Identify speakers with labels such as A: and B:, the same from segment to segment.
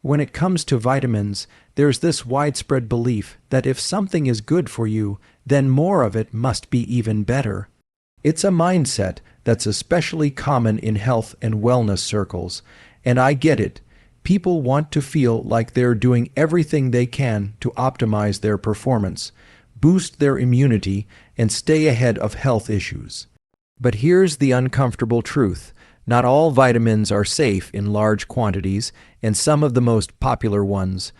A: When it comes to vitamins, there's this widespread belief that if something is good for you, then more of it must be even better. It's a mindset that's especially common in health and wellness circles, and I get it. People want to feel like they're doing everything they can to optimize their performance, boost their immunity, and stay ahead of health issues. But here's the uncomfortable truth. Not all vitamins are safe in large quantities, and some of the most popular ones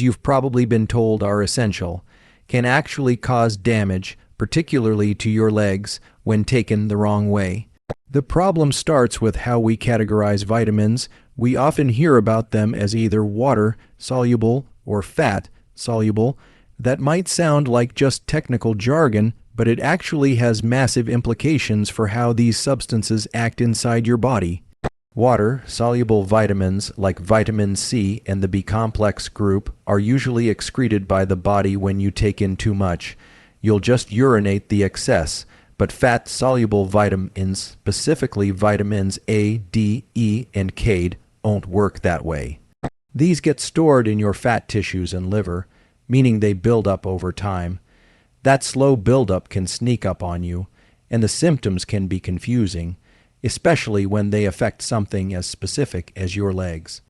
A: you've probably been told are essential, can actually cause damage, particularly to your legs, when taken the wrong way. The problem starts with how we categorize vitamins. We often hear about them as either water-soluble or fat-soluble. That might sound like just technical jargon, but it actually has massive implications for how these substances act inside your body. Water-soluble vitamins like vitamin C and the B-complex group are usually excreted by the body when you take in too much. You'll just urinate the excess. But fat-soluble vitamins, specifically vitamins A, D, E, and K, don't work that way. These get stored in your fat tissues and liver, meaning they build up over time. That slow buildup can sneak up on you, and the symptoms can be confusing, especially when they affect something as specific as your legs.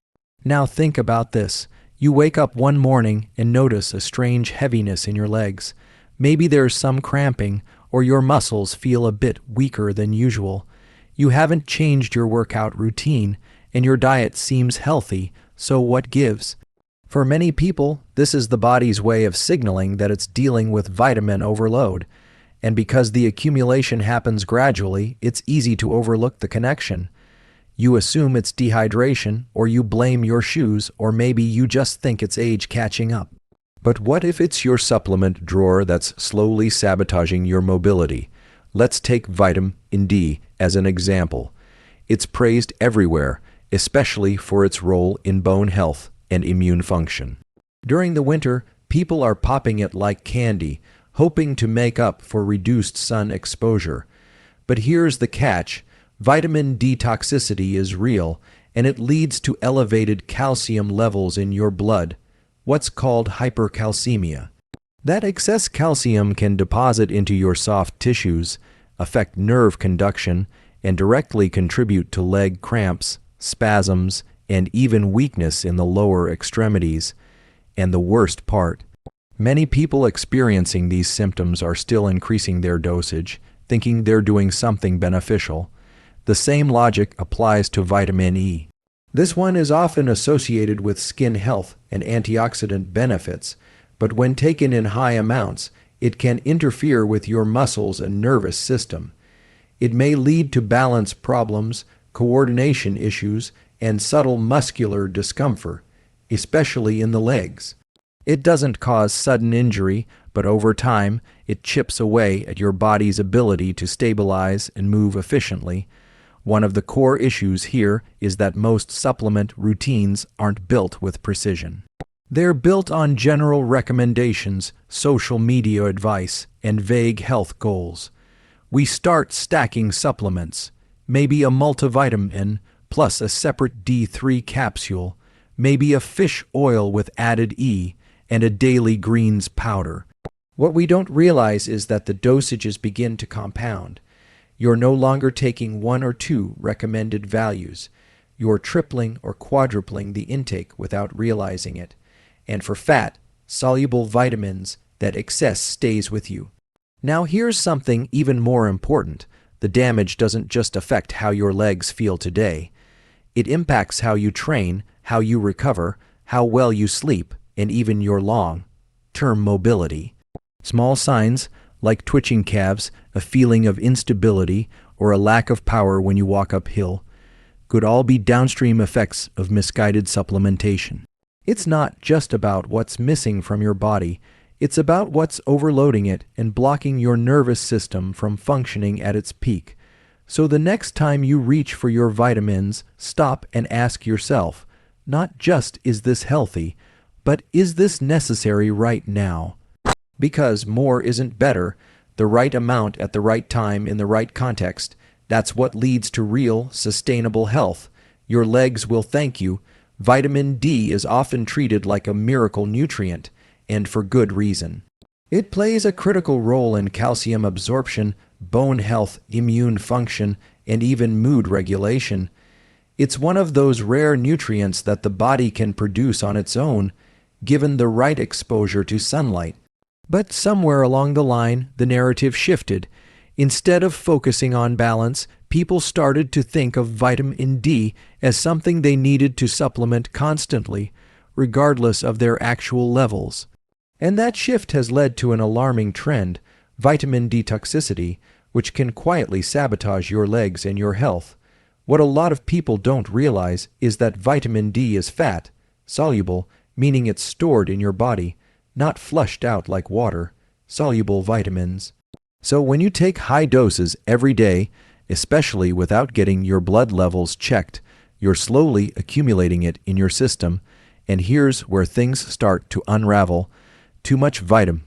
A: Now think about this. You wake up one morning and notice a strange heaviness in your legs. Maybe there's some cramping, or your muscles feel a bit weaker than usual. You haven't changed your workout routine, and your diet seems healthy, so what gives? For many people, this is the body's way of signaling that it's dealing with vitamin overload. And because the accumulation happens gradually, it's easy to overlook the connection. You assume it's dehydration, or you blame your shoes, or maybe you just think it's age catching up. But what if it's your supplement drawer that's slowly sabotaging your mobility? Let's take vitamin D as an example. It's praised everywhere, especially for its role in bone health and immune function. During the winter, people are popping it like candy, hoping to make up for reduced sun exposure. But here's the catch. Vitamin D toxicity is real, and it leads to elevated calcium levels in your blood, what's called hypercalcemia. That excess calcium can deposit into your soft tissues, affect nerve conduction, and directly contribute to leg cramps, spasms, and even weakness in the lower extremities. And the worst part, many people experiencing these symptoms are still increasing their dosage, thinking they're doing something beneficial. The same logic applies to vitamin E. This one is often associated with skin health and antioxidant benefits, but when taken in high amounts, it can interfere with your muscles and nervous system. It may lead to balance problems, coordination issues, and subtle muscular discomfort, especially in the legs. It doesn't cause sudden injury, but over time, it chips away at your body's ability to stabilize and move efficiently. One of the core issues here is that most supplement routines aren't built with precision. They're built on general recommendations, social media advice, and vague health goals. We start stacking supplements, maybe a multivitamin plus a separate D3 capsule, maybe a fish oil with added E, and a daily greens powder. What we don't realize is that the dosages begin to compound. You're no longer taking one or two recommended values. You're tripling or quadrupling the intake without realizing it. And for fat-soluble vitamins, that excess stays with you. Now here's something even more important. The damage doesn't just affect how your legs feel today. It impacts how you train, how you recover, how well you sleep, and even your long-term mobility. Small signs, like twitching calves, a feeling of instability, or a lack of power when you walk uphill, could all be downstream effects of misguided supplementation. It's not just about what's missing from your body, it's about what's overloading it and blocking your nervous system from functioning at its peak. So the next time you reach for your vitamins, stop and ask yourself, not just is this healthy, but is this necessary right now? Because more isn't better, the right amount at the right time in the right context, that's what leads to real, sustainable health. Your legs will thank you, Vitamin D is often treated like a miracle nutrient, and for good reason. It plays a critical role in calcium absorption, bone health, immune function, and even mood regulation. It's one of those rare nutrients that the body can produce on its own, given the right exposure to sunlight. But somewhere along the line, the narrative shifted. Instead of focusing on balance, people started to think of vitamin D as something they needed to supplement constantly, regardless of their actual levels. And that shift has led to an alarming trend, vitamin D toxicity, which can quietly sabotage your legs and your health. What a lot of people don't realize is that vitamin D is fat-soluble, meaning it's stored in your body, not flushed out like water, soluble vitamins. So when you take high doses every day, especially without getting your blood levels checked, you're slowly accumulating it in your system, and here's where things start to unravel. Too much vitamin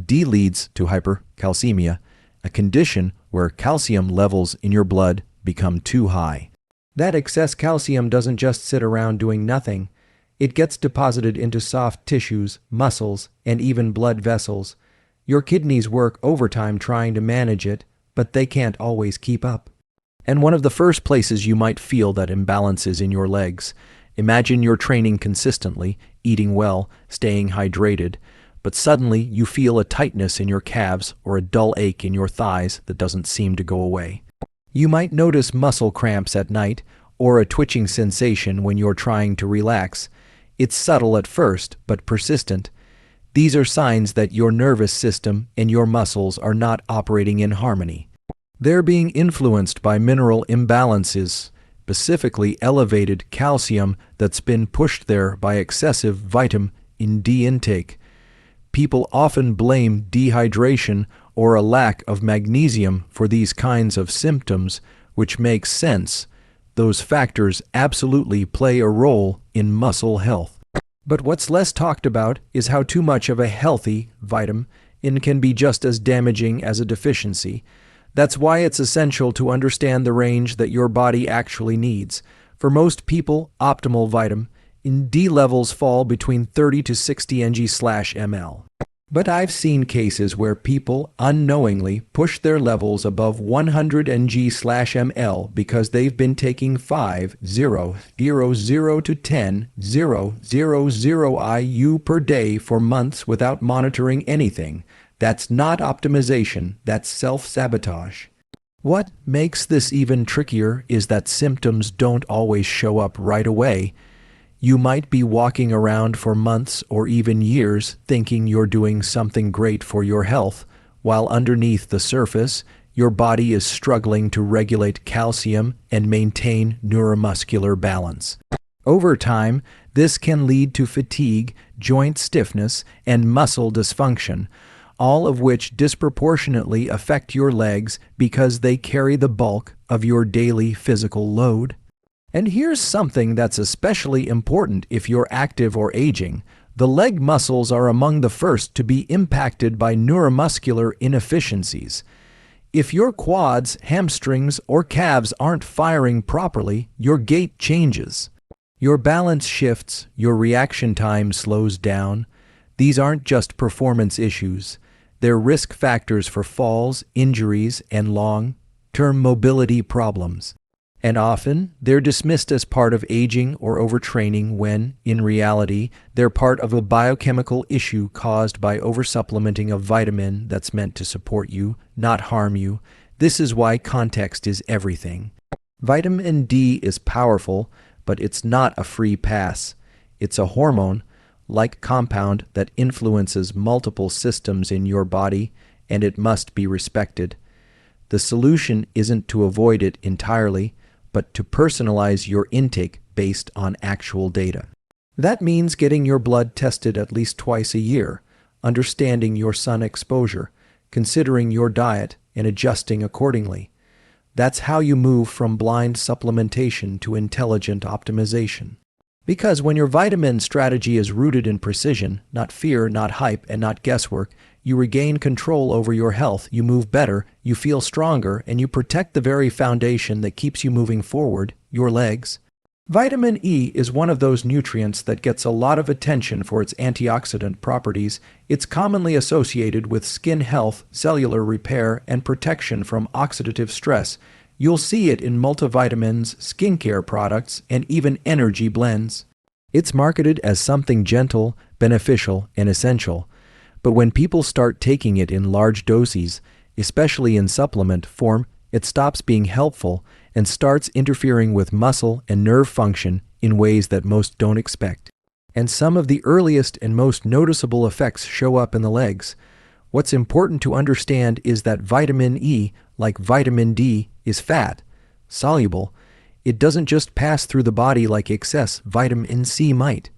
A: D leads to hypercalcemia, a condition where calcium levels in your blood become too high. That excess calcium doesn't just sit around doing nothing. It gets deposited into soft tissues, muscles, and even blood vessels. Your kidneys work overtime trying to manage it, but they can't always keep up. And one of the first places you might feel that imbalance is in your legs. Imagine you're training consistently, eating well, staying hydrated, but suddenly you feel a tightness in your calves or a dull ache in your thighs that doesn't seem to go away. You might notice muscle cramps at night or a twitching sensation when you're trying to relax. It's subtle at first, but persistent. These are signs that your nervous system and your muscles are not operating in harmony. They're being influenced by mineral imbalances, specifically elevated calcium that's been pushed there by excessive vitamin D intake. People often blame dehydration or a lack of magnesium for these kinds of symptoms, which makes sense. Those factors absolutely play a role in muscle health. But what's less talked about is how too much of a healthy vitamin can be just as damaging as a deficiency. That's why it's essential to understand the range that your body actually needs. For most people, optimal vitamin D levels fall between 30 to 60 ng/ml. But I've seen cases where people unknowingly push their levels above 100 ng/ml because they've been taking 5,000 to 10,000 IU per day for months without monitoring anything. That's not optimization, that's self-sabotage. What makes this even trickier is that symptoms don't always show up right away. You might be walking around for months or even years thinking you're doing something great for your health, while underneath the surface, your body is struggling to regulate calcium and maintain neuromuscular balance. Over time, this can lead to fatigue, joint stiffness, and muscle dysfunction, all of which disproportionately affect your legs because they carry the bulk of your daily physical load. And here's something that's especially important if you're active or aging. The leg muscles are among the first to be impacted by neuromuscular inefficiencies. If your quads, hamstrings, or calves aren't firing properly, your gait changes. Your balance shifts, your reaction time slows down. These aren't just performance issues. They're risk factors for falls, injuries, and long-term mobility problems. And often, they're dismissed as part of aging or overtraining when, in reality, they're part of a biochemical issue caused by oversupplementing a vitamin that's meant to support you, not harm you. This is why context is everything. Vitamin D is powerful, but it's not a free pass. It's a hormone-like compound that influences multiple systems in your body, and it must be respected. The solution isn't to avoid it entirely, but to personalize your intake based on actual data. That means getting your blood tested at least twice a year, understanding your sun exposure, considering your diet, and adjusting accordingly. That's how you move from blind supplementation to intelligent optimization. Because when your vitamin strategy is rooted in precision, not fear, not hype, and not guesswork, you regain control over your health, you move better, you feel stronger, and you protect the very foundation that keeps you moving forward, your legs. Vitamin E is one of those nutrients that gets a lot of attention for its antioxidant properties. It's commonly associated with skin health, cellular repair, and protection from oxidative stress. You'll see it in multivitamins, skincare products, and even energy blends. It's marketed as something gentle, beneficial, and essential. But when people start taking it in large doses, especially in supplement form, it stops being helpful and starts interfering with muscle and nerve function in ways that most don't expect. And some of the earliest and most noticeable effects show up in the legs. What's important to understand is that vitamin E, like vitamin D, is fat, soluble. It doesn't just pass through the body like excess vitamin C might.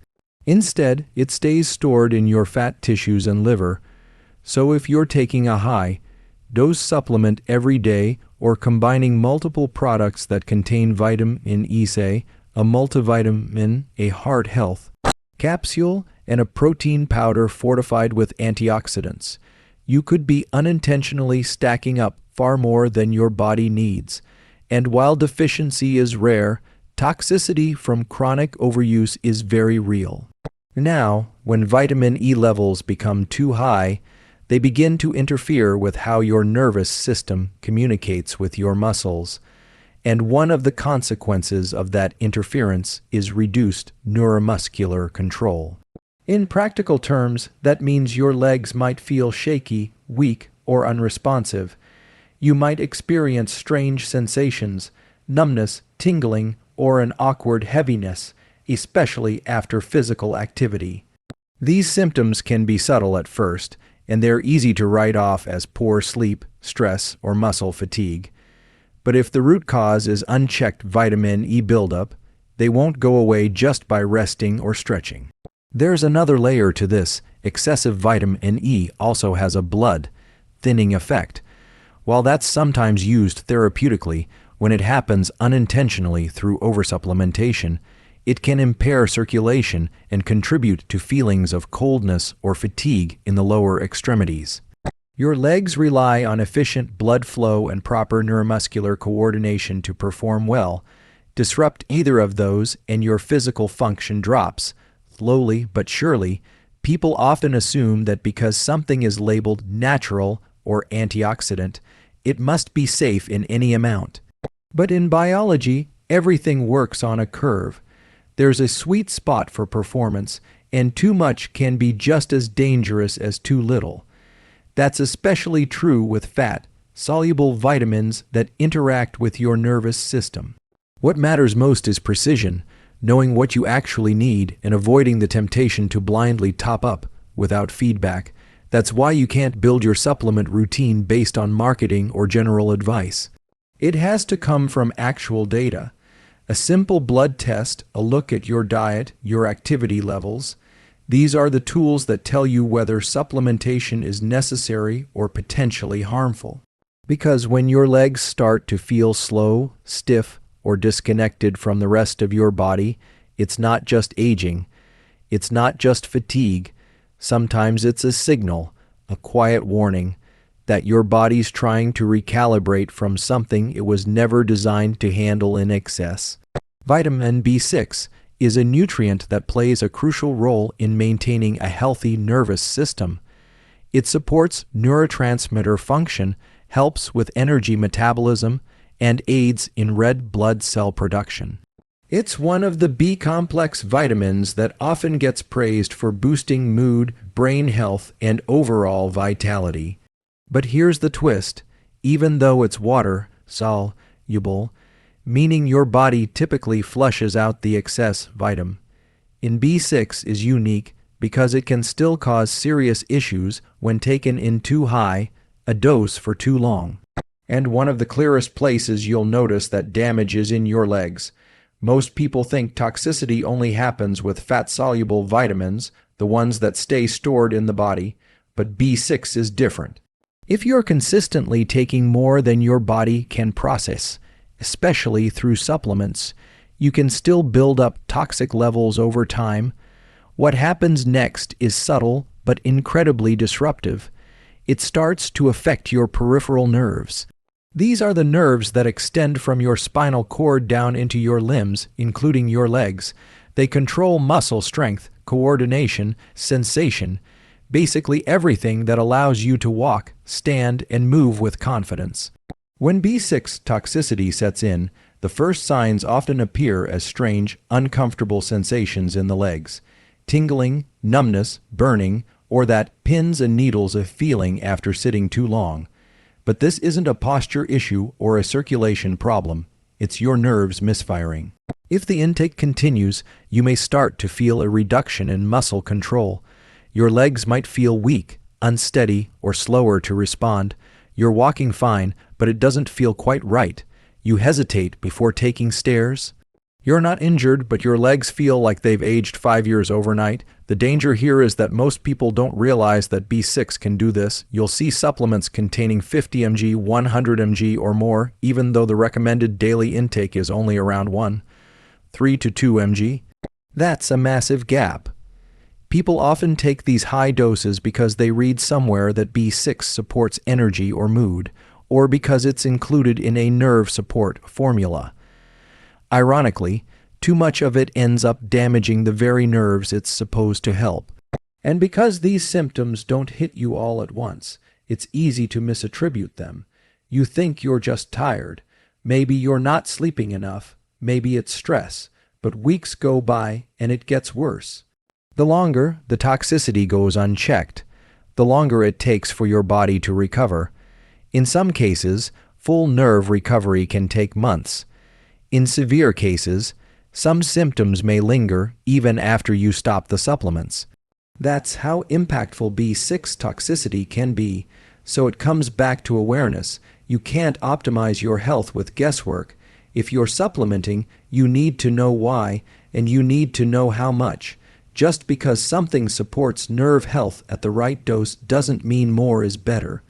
A: Instead, it stays stored in your fat tissues and liver. So if you're taking a high-dose supplement every day or combining multiple products that contain vitamin E, say a multivitamin, a heart health capsule, and a protein powder fortified with antioxidants, you could be unintentionally stacking up far more than your body needs. And while deficiency is rare, toxicity from chronic overuse is very real. Now, when vitamin E levels become too high, they begin to interfere with how your nervous system communicates with your muscles. And one of the consequences of that interference is reduced neuromuscular control. In practical terms, that means your legs might feel shaky, weak, or unresponsive. You might experience strange sensations, numbness, tingling, or an awkward heaviness, especially after physical activity. These symptoms can be subtle at first, and they're easy to write off as poor sleep, stress, or muscle fatigue. But if the root cause is unchecked vitamin E buildup, they won't go away just by resting or stretching. There's another layer to this. Excessive vitamin E also has a blood-thinning effect. While that's sometimes used therapeutically, when it happens unintentionally through oversupplementation, it can impair circulation and contribute to feelings of coldness or fatigue in the lower extremities. Your legs rely on efficient blood flow and proper neuromuscular coordination to perform well. Disrupt either of those and your physical function drops. Slowly but surely, people often assume that because something is labeled natural or antioxidant, it must be safe in any amount. But in biology, everything works on a curve. There's a sweet spot for performance, and too much can be just as dangerous as too little. That's especially true with fat-soluble vitamins that interact with your nervous system. What matters most is precision, knowing what you actually need and avoiding the temptation to blindly top up without feedback. That's why you can't build your supplement routine based on marketing or general advice. It has to come from actual data. A simple blood test, a look at your diet, your activity levels. These are the tools that tell you whether supplementation is necessary or potentially harmful. Because when your legs start to feel slow, stiff, or disconnected from the rest of your body, it's not just aging. It's not just fatigue. Sometimes it's a signal, a quiet warning, that your body's trying to recalibrate from something it was never designed to handle in excess. Vitamin B6 is a nutrient that plays a crucial role in maintaining a healthy nervous system. It supports neurotransmitter function, helps with energy metabolism, and aids in red blood cell production. It's one of the B-complex vitamins that often gets praised for boosting mood, brain health, and overall vitality. But here's the twist. Even though it's water-soluble, meaning your body typically flushes out the excess vitamin, in B6 is unique because it can still cause serious issues when taken in too high a dose for too long. And one of the clearest places you'll notice that damage is in your legs. Most people think toxicity only happens with fat-soluble vitamins, the ones that stay stored in the body, but B6 is different. If you're consistently taking more than your body can process, especially through supplements, you can still build up toxic levels over time. What happens next is subtle but incredibly disruptive. It starts to affect your peripheral nerves. These are the nerves that extend from your spinal cord down into your limbs, including your legs. They control muscle strength, coordination, sensation, basically everything that allows you to walk, stand, and move with confidence. When B6 toxicity sets in, the first signs often appear as strange, uncomfortable sensations in the legs, tingling, numbness, burning, or that pins and needles of feeling after sitting too long. But this isn't a posture issue or a circulation problem. It's your nerves misfiring. If the intake continues, you may start to feel a reduction in muscle control. Your legs might feel weak, unsteady, or slower to respond. You're walking fine, but it doesn't feel quite right. You hesitate before taking stairs. You're not injured, but your legs feel like they've aged 5 years overnight. The danger here is that most people don't realize that B6 can do this. You'll see supplements containing 50 mg, 100 mg, or more, even though the recommended daily intake is only around 3 to 2 mg. That's a massive gap. People often take these high doses because they read somewhere that B6 supports energy or mood, or because it's included in a nerve support formula. Ironically, too much of it ends up damaging the very nerves it's supposed to help. And because these symptoms don't hit you all at once, it's easy to misattribute them. You think you're just tired. Maybe you're not sleeping enough. Maybe it's stress. But weeks go by and it gets worse. The longer the toxicity goes unchecked, the longer it takes for your body to recover. In some cases, full nerve recovery can take months. In severe cases, some symptoms may linger even after you stop the supplements. That's how impactful B6 toxicity can be, so it comes back to awareness. You can't optimize your health with guesswork. If you're supplementing, you need to know why, and you need to know how much. Just because something supports nerve health at the right dose doesn't mean more is better.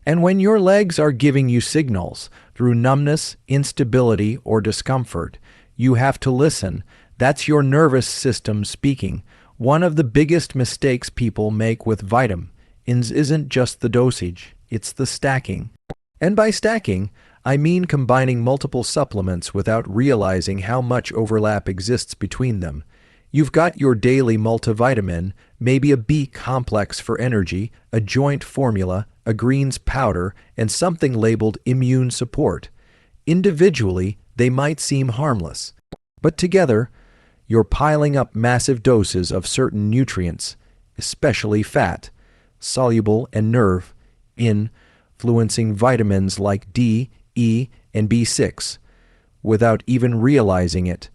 A: And when your legs are giving you signals through numbness, instability, or discomfort, you have to listen. That's your nervous system speaking. One of the biggest mistakes people make with vitamins isn't just the dosage, it's the stacking. And by stacking, I mean combining multiple supplements without realizing how much overlap exists between them. You've got your daily multivitamin, maybe a B complex for energy, a joint formula, a greens powder, and something labeled immune support. Individually, they might seem harmless, but together, you're piling up massive doses of certain nutrients, especially fat, soluble and nerve, influencing vitamins like D, E, and B6, without even realizing it.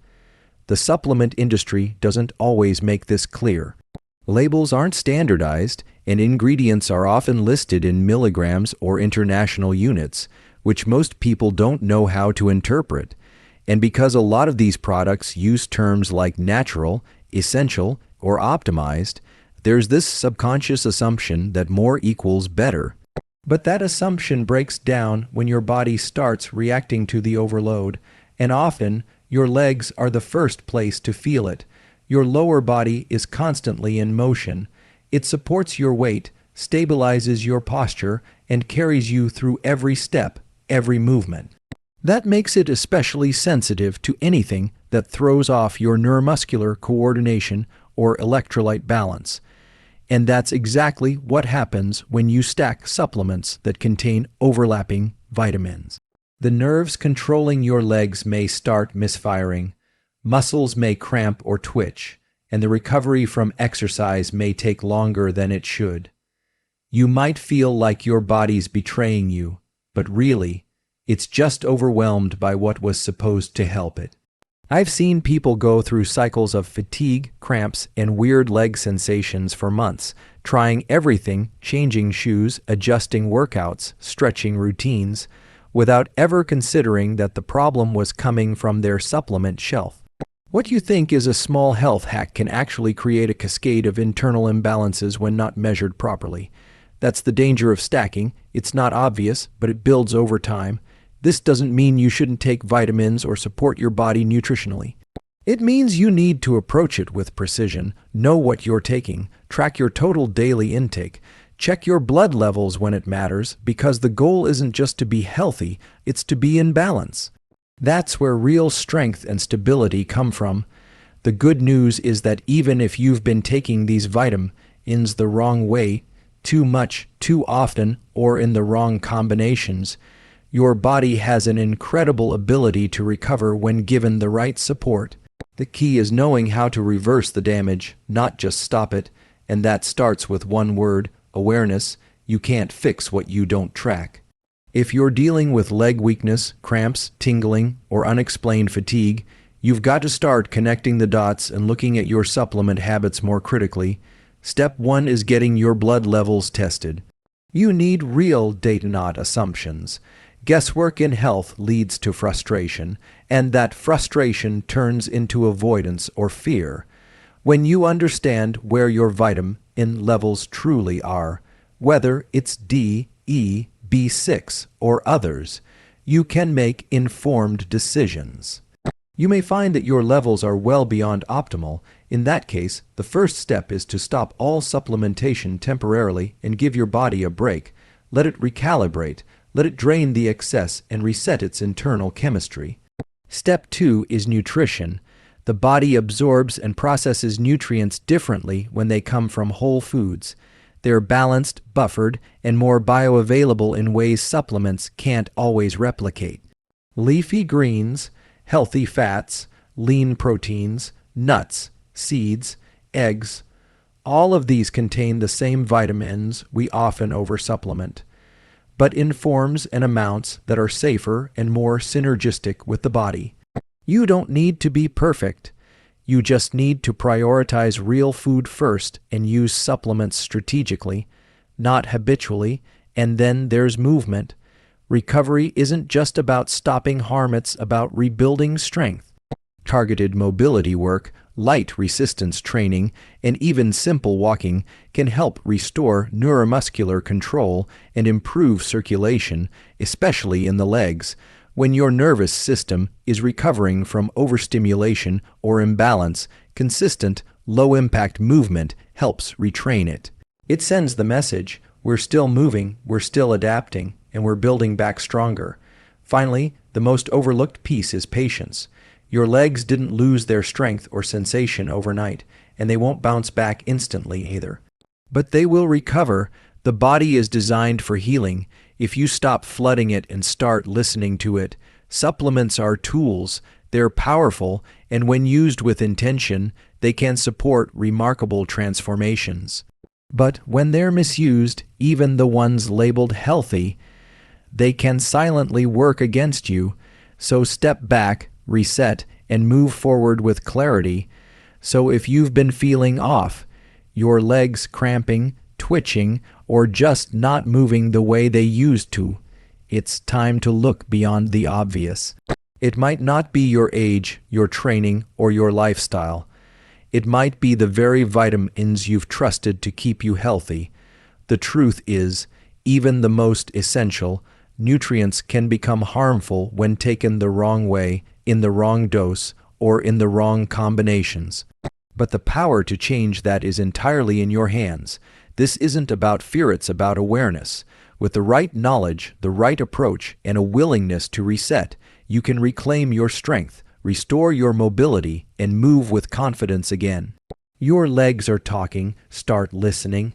A: The supplement industry doesn't always make this clear. Labels aren't standardized, and ingredients are often listed in milligrams or international units, which most people don't know how to interpret. And because a lot of these products use terms like natural, essential, or optimized, there's this subconscious assumption that more equals better. But that assumption breaks down when your body starts reacting to the overload, and often your legs are the first place to feel it. Your lower body is constantly in motion. It supports your weight, stabilizes your posture, and carries you through every step, every movement. That makes it especially sensitive to anything that throws off your neuromuscular coordination or electrolyte balance. And that's exactly what happens when you stack supplements that contain overlapping vitamins. The nerves controlling your legs may start misfiring, muscles may cramp or twitch, and the recovery from exercise may take longer than it should. You might feel like your body's betraying you, but really, it's just overwhelmed by what was supposed to help it. I've seen people go through cycles of fatigue, cramps, and weird leg sensations for months, trying everything, changing shoes, adjusting workouts, stretching routines, without ever considering that the problem was coming from their supplement shelf. What you think is a small health hack can actually create a cascade of internal imbalances when not measured properly. That's the danger of stacking. It's not obvious, but it builds over time. This doesn't mean you shouldn't take vitamins or support your body nutritionally. It means you need to approach it with precision, know what you're taking, track your total daily intake, Check your blood levels when it matters, because the goal isn't just to be healthy, it's to be in balance. That's where real strength and stability come from. The good news is that even if you've been taking these vitamins the wrong way, too much, too often, or in the wrong combinations, your body has an incredible ability to recover when given the right support. The key is knowing how to reverse the damage, not just stop it, and that starts with one word: awareness. You can't fix what you don't track. If you're dealing with leg weakness, cramps, tingling, or unexplained fatigue, you've got to start connecting the dots and looking at your supplement habits more critically. Step 1 is getting your blood levels tested. You need real data, not assumptions. Guesswork in health leads to frustration, and that frustration turns into avoidance or fear. When you understand where your vitamin levels truly are, whether it's D, E, B6, or others, you can make informed decisions. You may find that your levels are well beyond optimal. In that case, the first step is to stop all supplementation temporarily and give your body a break. Let it recalibrate, let it drain the excess and reset its internal chemistry. Step 2 is nutrition. The body absorbs and processes nutrients differently when they come from whole foods. They're balanced, buffered, and more bioavailable in ways supplements can't always replicate. Leafy greens, healthy fats, lean proteins, nuts, seeds, eggs, all of these contain the same vitamins we often oversupplement, but in forms and amounts that are safer and more synergistic with the body. You don't need to be perfect. You just need to prioritize real food first and use supplements strategically, not habitually, and then there's movement. Recovery isn't just about stopping harm, it's about rebuilding strength. Targeted mobility work, light resistance training, and even simple walking can help restore neuromuscular control and improve circulation, especially in the legs. When your nervous system is recovering from overstimulation or imbalance, consistent, low-impact movement helps retrain it. It sends the message: we're still moving, we're still adapting, and we're building back stronger. Finally, the most overlooked piece is patience. Your legs didn't lose their strength or sensation overnight, and they won't bounce back instantly either. But they will recover. The body is designed for healing. If you stop flooding it and start listening to it, supplements are tools. They're powerful, and when used with intention, they can support remarkable transformations. But when they're misused, even the ones labeled healthy, they can silently work against you. So step back, reset, and move forward with clarity. So if you've been feeling off, your legs cramping, twitching, or just not moving the way they used to, it's time to look beyond the obvious. It might not be your age, your training, or your lifestyle. It might be the very vitamins you've trusted to keep you healthy. The truth is, even the most essential nutrients can become harmful when taken the wrong way, in the wrong dose, or in the wrong combinations. But the power to change that is entirely in your hands. This isn't about fear, it's about awareness. With the right knowledge, the right approach, and a willingness to reset, you can reclaim your strength, restore your mobility, and move with confidence again. Your legs are talking. Start listening.